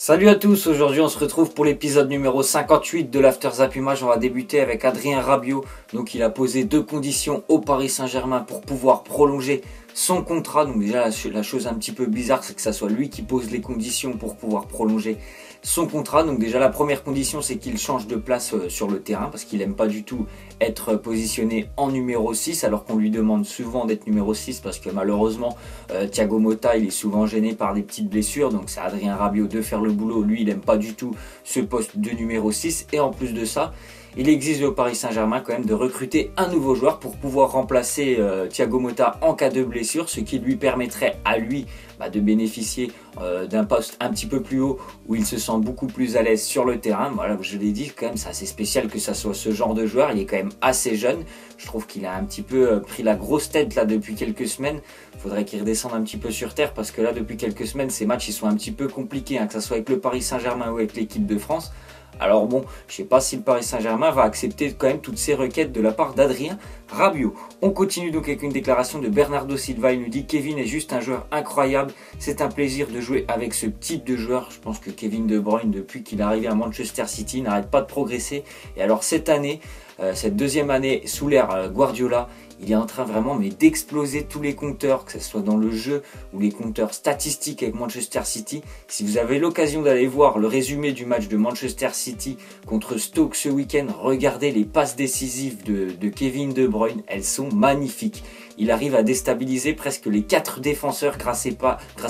Salut à tous, aujourd'hui on se retrouve pour l'épisode numéro 58 de l'After Zap Image. On va débuter avec Adrien Rabiot. Donc il a posé deux conditions au Paris Saint-Germain pour pouvoir prolonger son contrat. Donc déjà la chose un petit peu bizarre, c'est que ça soit lui qui pose les conditions pour pouvoir prolonger son contrat. Donc déjà la première condition, c'est qu'il change de place sur le terrain parce qu'il n'aime pas du tout être positionné en numéro 6 alors qu'on lui demande souvent d'être numéro 6 parce que malheureusement Thiago Motta il est souvent gêné par des petites blessures. Donc c'est Adrien Rabiot de faire le boulot. Lui il n'aime pas du tout ce poste de numéro 6 et en plus de ça il exige au Paris Saint-Germain quand même de recruter un nouveau joueur pour pouvoir remplacer Thiago Motta en cas de blessure, ce qui lui permettrait à lui de bénéficier d'un poste un petit peu plus haut où il se sent beaucoup plus à l'aise sur le terrain. Voilà, je l'ai dit, quand même c'est assez spécial que ça soit ce genre de joueur. Il est quand même assez jeune. Je trouve qu'il a un petit peu pris la grosse tête là depuis quelques semaines. Il faudrait qu'il redescende un petit peu sur terre parce que là depuis quelques semaines ces matchs ils sont un petit peu compliqués, que ce soit avec le Paris Saint-Germain ou avec l'équipe de France. Alors bon, je ne sais pas si le Paris Saint-Germain va accepter quand même toutes ces requêtes de la part d'Adrien Rabiot. On continue donc avec une déclaration de Bernardo Silva. Il nous dit: Kevin est juste un joueur incroyable. C'est un plaisir de jouer avec ce type de joueur. Je pense que Kevin De Bruyne, depuis qu'il est arrivé à Manchester City, n'arrête pas de progresser. Et alors cette année, cette deuxième année sous l'ère Guardiola, il est en train vraiment d'exploser tous les compteurs, que ce soit dans le jeu ou les compteurs statistiques avec Manchester City. Si vous avez l'occasion d'aller voir le résumé du match de Manchester City contre Stoke ce week-end, regardez les passes décisives de Kevin De Bruyne, elles sont magnifiques. Il arrive à déstabiliser presque les 4 défenseurs grâce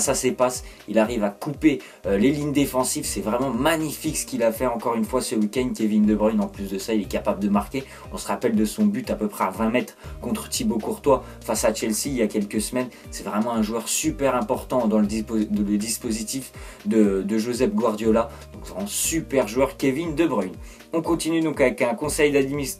à ses passes. Il arrive à couper les lignes défensives. C'est vraiment magnifique ce qu'il a fait encore une fois ce week-end, Kevin De Bruyne. En plus de ça, il est capable de marquer. On se rappelle de son but à peu près à 20 mètres contre Thibaut Courtois face à Chelsea il y a quelques semaines. C'est vraiment un joueur super important dans le dispositif de Josep Guardiola. Donc c'est un super joueur, Kevin De Bruyne. On continue donc avec un conseil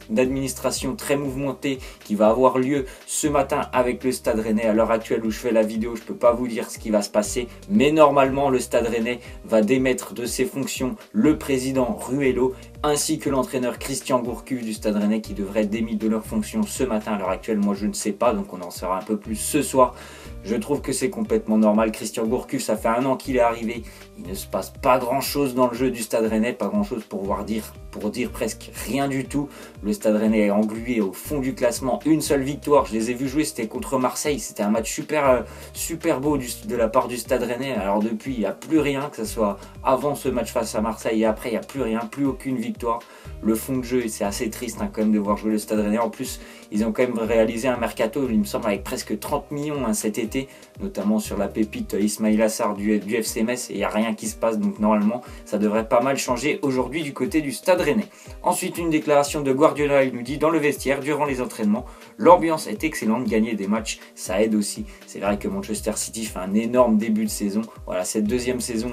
d'administration très mouvementé qui va avoir lieu ce matin avec le Stade Rennais. À l'heure actuelle où je fais la vidéo, je ne peux pas vous dire ce qui va se passer, mais normalement le Stade Rennais va démettre de ses fonctions le président Ruello ainsi que l'entraîneur Christian Gourcuff du Stade Rennais qui devrait être démis de leurs fonctions ce matin. À l'heure actuelle, moi je ne sais pas, donc on en saura un peu plus ce soir. Je trouve que c'est complètement normal. Christian Gourcuff, ça fait 1 an qu'il est arrivé. Il ne se passe pas grand chose dans le jeu du Stade Rennais, pas grand chose pour dire presque rien du tout. Le Stade Rennais est englué au fond du classement. Une seule victoire, je les ai vus jouer, c'était contre Marseille. C'était un match super beau de la part du Stade Rennais. Alors depuis, il n'y a plus rien, que ce soit avant ce match face à Marseille et après, il n'y a plus rien, plus aucune victoire. Le fond de jeu, c'est assez triste quand même de voir jouer le Stade Rennais. En plus, ils ont quand même réalisé un mercato, il me semble, avec presque 30 millions cet été, notamment sur la pépite Ismaïla Sarr du FC Metz, et il n'y a rien qui se passe, donc normalement ça devrait pas mal changer aujourd'hui du côté du Stade Rennais. Ensuite, une déclaration de Guardiola. Il nous dit: dans le vestiaire, durant les entraînements, l'ambiance est excellente, gagner des matchs ça aide aussi. C'est vrai que Manchester City fait un énorme début de saison. Voilà, cette deuxième saison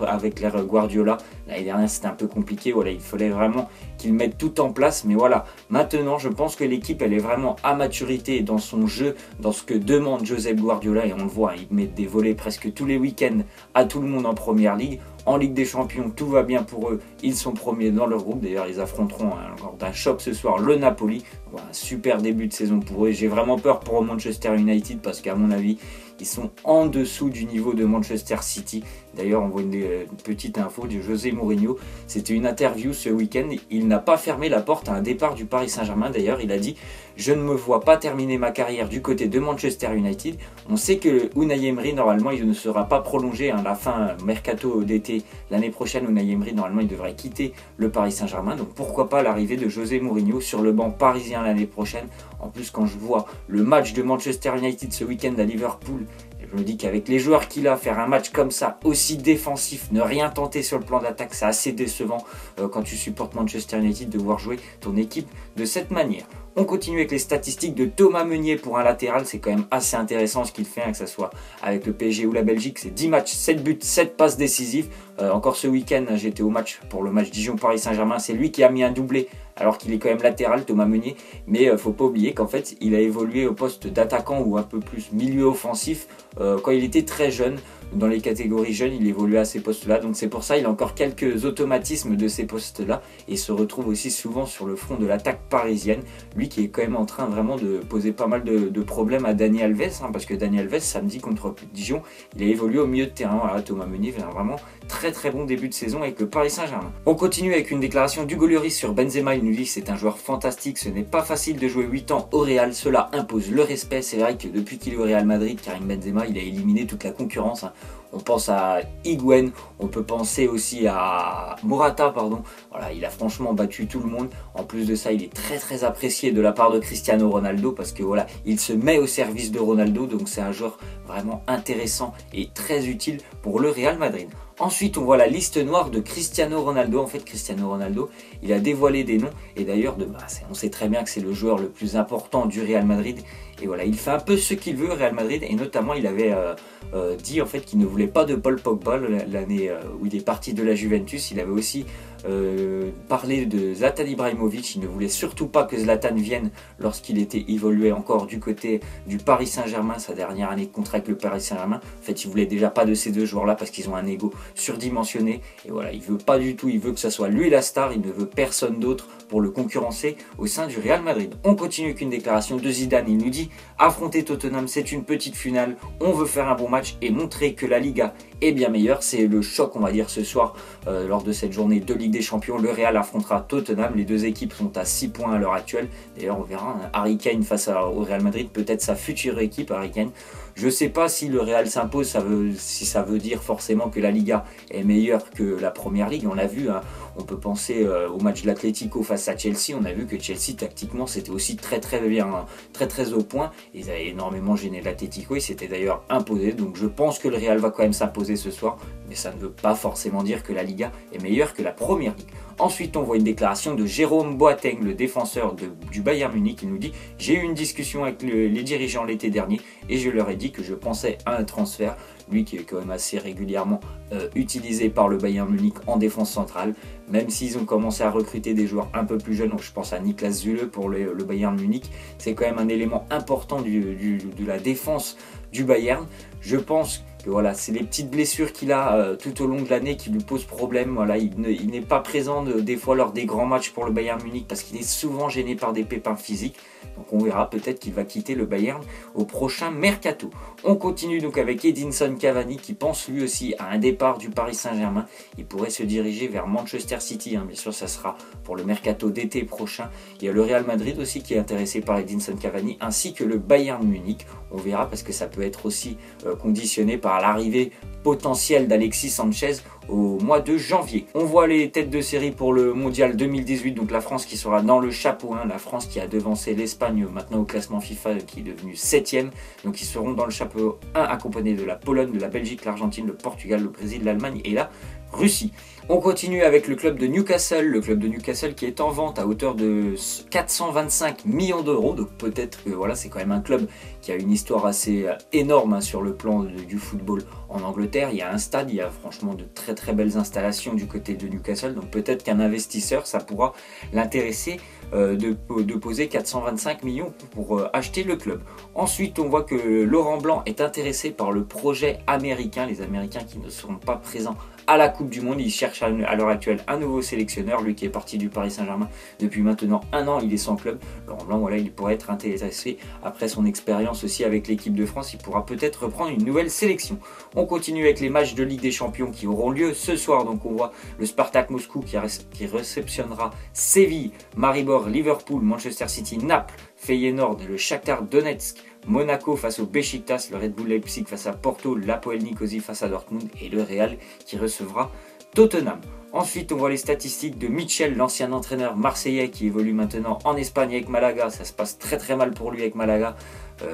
avec l'ère Guardiola, l'année dernière c'était un peu compliqué. Voilà, il fallait vraiment qu'ils mettent tout en place, mais voilà, maintenant je pense que l'équipe elle est vraiment à maturité dans son jeu, dans ce que demande Josep Guardiola, et on le voit, il met des volets presque tous les week-ends à tout le monde en première ligue. En Ligue des Champions, tout va bien pour eux. Ils sont premiers dans leur groupe. D'ailleurs, ils affronteront lors d'un choc ce soir le Napoli. Voilà, un super début de saison pour eux. J'ai vraiment peur pour Manchester United parce qu'à mon avis, ils sont en dessous du niveau de Manchester City. D'ailleurs, on voit une petite info de José Mourinho. C'était une interview ce week-end. Il n'a pas fermé la porte à un départ du Paris Saint-Germain. D'ailleurs, il a dit: je ne me vois pas terminer ma carrière du côté de Manchester United. On sait que Unai Emery, normalement, il ne sera pas prolongé à la fin mercato d'été l'année prochaine. Unai Emery, normalement, il devrait quitter le Paris Saint-Germain. Donc pourquoi pas l'arrivée de José Mourinho sur le banc parisien l'année prochaine. En plus, quand je vois le match de Manchester United ce week-end à Liverpool, je me dis qu'avec les joueurs qu'il a, faire un match comme ça, aussi défensif, ne rien tenter sur le plan d'attaque, c'est assez décevant quand tu supportes Manchester United de voir jouer ton équipe de cette manière. On continue avec les statistiques de Thomas Meunier pour un latéral. C'est quand même assez intéressant ce qu'il fait, que ce soit avec le PSG ou la Belgique. C'est 10 matchs, 7 buts, 7 passes décisives. Encore ce week-end, j'étais au match pour le match Dijon-Paris Saint-Germain. C'est lui qui a mis un doublé alors qu'il est quand même latéral, Thomas Meunier. Mais faut pas oublier qu'en fait, il a évolué au poste d'attaquant ou un peu plus milieu offensif quand il était très jeune. dans les catégories jeunes, il évolue à ces postes-là. Donc c'est pour ça il a encore quelques automatismes de ces postes-là et se retrouve aussi souvent sur le front de l'attaque parisienne. Lui qui est quand même en train vraiment de poser pas mal de problèmes à Dani Alves, parce que Dani Alves, samedi contre Dijon, il a évolué au milieu de terrain. Voilà, Thomas Meunier fait un vraiment très bon début de saison avec le Paris Saint-Germain. On continue avec une déclaration d'Hugo Lloris sur Benzema. Il nous dit que c'est un joueur fantastique, ce n'est pas facile de jouer 8 ans au Real, cela impose le respect. C'est vrai que depuis qu'il est au Real Madrid, Karim Benzema, il a éliminé toute la concurrence. On pense à Higuaín, on peut penser aussi à Morata, pardon. Voilà, il a franchement battu tout le monde. En plus de ça, il est très apprécié de la part de Cristiano Ronaldo parce que voilà, il se met au service de Ronaldo, donc c'est un joueur vraiment intéressant et très utile pour le Real Madrid. Ensuite, on voit la liste noire de Cristiano Ronaldo. En fait, Cristiano Ronaldo, il a dévoilé des noms. Et d'ailleurs, on sait très bien que c'est le joueur le plus important du Real Madrid. Et voilà, il fait un peu ce qu'il veut au Real Madrid. Et notamment, il avait dit en fait qu'il ne voulait pas de Paul Pogba l'année où il est parti de la Juventus. Il avait aussi parlé de Zlatan Ibrahimovic. Il ne voulait surtout pas que Zlatan vienne lorsqu'il était évolué encore du côté du Paris Saint-Germain, sa dernière année de contrat avec le Paris Saint-Germain. En fait, il voulait déjà pas de ces deux joueurs-là parce qu'ils ont un ego surdimensionné. Et voilà, il veut pas du tout, il veut que ça soit lui la star, il ne veut personne d'autre pour le concurrencer au sein du Real Madrid. On continue avec une déclaration de Zidane. Il nous dit: affronter Tottenham, c'est une petite finale. On veut faire un bon match et montrer que la Liga est bien meilleure. C'est le choc, on va dire, ce soir lors de cette journée de Ligue des Champions. Le Real affrontera Tottenham. Les deux équipes sont à 6 points à l'heure actuelle. D'ailleurs, on verra Harry Kane face au Real Madrid, peut-être sa future équipe, Harry Kane. Je ne sais pas si le Real s'impose, si ça veut dire forcément que la Liga est meilleure que la Première Ligue. On l'a vu, hein, on peut penser au match de l'Atlético face à Chelsea. On a vu que Chelsea, tactiquement, c'était aussi très bien, hein, très au point. Ils avaient énormément gêné l'Atlético. Ils s'étaient d'ailleurs imposés. Donc je pense que le Real va quand même s'imposer ce soir. Mais ça ne veut pas forcément dire que la Liga est meilleure que la Première Ligue. Ensuite, on voit une déclaration de Jérôme Boateng, le défenseur du Bayern Munich. Il nous dit: j'ai eu une discussion avec les dirigeants l'été dernier et je leur ai dit que je pensais à un transfert. Lui qui est quand même assez régulièrement utilisé par le Bayern Munich en défense centrale, même s'ils ont commencé à recruter des joueurs un peu plus jeunes. Donc je pense à Niklas Süle pour le Bayern Munich. C'est quand même un élément important de la défense du Bayern. Je pense que voilà, c'est les petites blessures qu'il a tout au long de l'année qui lui posent problème. Voilà, il n'est pas présent des fois lors des grands matchs pour le Bayern Munich parce qu'il est souvent gêné par des pépins physiques. Donc on verra, peut-être qu'il va quitter le Bayern au prochain mercato. On continue donc avec Edinson Cavani qui pense lui aussi à un départ du Paris Saint-Germain. Il pourrait se diriger vers Manchester City, hein. Bien sûr, ça sera pour le mercato d'été prochain. Il y a le Real Madrid aussi qui est intéressé par Edinson Cavani, ainsi que le Bayern Munich. On verra parce que ça peut être aussi conditionné par l'arrivée potentielle d'Alexis Sanchez au mois de janvier. On voit les têtes de série pour le mondial 2018, donc la France qui sera dans le chapeau 1, la France qui a devancé l'Espagne maintenant au classement FIFA qui est devenu 7ème, donc ils seront dans le chapeau 1 accompagnés de la Pologne, de la Belgique, l'Argentine, le Portugal, le Brésil, l'Allemagne et la Russie. On continue avec le club de Newcastle, qui est en vente à hauteur de 425 millions d'euros. Donc peut-être que voilà, c'est quand même un club qui a une histoire assez énorme, hein, sur le plan du football en Angleterre. Il y a un stade, il y a franchement de très belles installations du côté de Newcastle. Donc peut-être qu'un investisseur, ça pourra l'intéresser de poser 425 millions pour acheter le club. Ensuite, on voit que Laurent Blanc est intéressé par le projet américain. Les Américains qui ne seront pas présents à la Coupe du Monde. Il cherche à l'heure actuelle un nouveau sélectionneur. Lui qui est parti du Paris Saint-Germain depuis maintenant un an, il est sans club. Laurent Blanc, voilà, il pourrait être intéressé après son expérience aussi avec l'équipe de France. Il pourra peut-être reprendre une nouvelle sélection. On continue avec les matchs de Ligue des Champions qui auront lieu ce soir. Donc on voit le Spartak Moscou qui réceptionnera Séville, Maribor, Liverpool, Manchester City, Naples, Feyenoord, le Shakhtar Donetsk, Monaco face au Beşiktaş, le Red Bull Leipzig face à Porto, l'Apoel Nicosie face à Dortmund et le Real qui recevra Tottenham. Ensuite, on voit les statistiques de Michel, l'ancien entraîneur marseillais qui évolue maintenant en Espagne avec Malaga. Ça se passe très mal pour lui avec Malaga.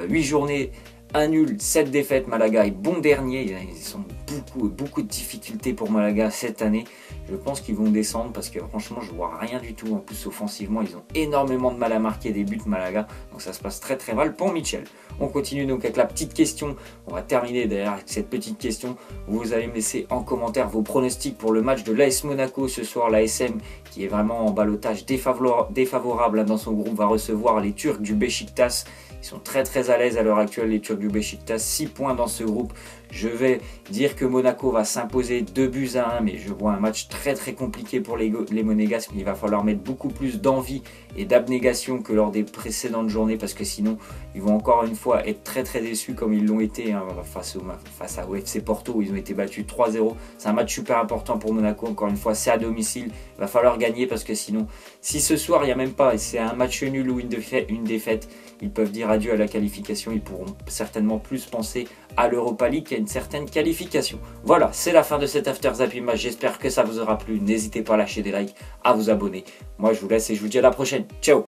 8 journées, 1 nul, 7 défaites. Malaga est bon dernier. Ils sont beaucoup de difficultés pour Malaga cette année. Je pense qu'ils vont descendre parce que franchement, je vois rien du tout. En plus, offensivement, ils ont énormément de mal à marquer des buts, Malaga. Donc ça se passe très mal pour Michel. On continue donc avec la petite question. On va terminer d'ailleurs avec cette petite question. Vous allez me laisser en commentaire vos pronostics pour le match de l'AS Monaco ce soir. L'ASM qui est vraiment en ballottage défavorable dans son groupe va recevoir les Turcs du Beşiktaş. Ils sont très à l'aise à l'heure actuelle, les Turcs du Beşiktaş. 6 points dans ce groupe. Je vais dire que Monaco va s'imposer 2-1, mais je vois un match très très compliqué pour les Monégasques. Il va falloir mettre beaucoup plus d'envie et d'abnégation que lors des précédentes journées, parce que sinon ils vont encore une fois être très très déçus comme ils l'ont été face à OFC Porto où ils ont été battus 3-0. C'est un match super important pour Monaco, encore une fois c'est à domicile, il va falloir gagner parce que sinon, si ce soir il n'y a même pas, et c'est un match nul ou une défaite, ils peuvent dire adieu à la qualification, ils pourront certainement plus penser à l'Europa League qu'à une certaine qualification. Voilà, c'est la fin de cet After Zappimage, j'espère que ça vous aura plu, n'hésitez pas à lâcher des likes, à vous abonner. Moi je vous laisse et je vous dis à la prochaine, ciao.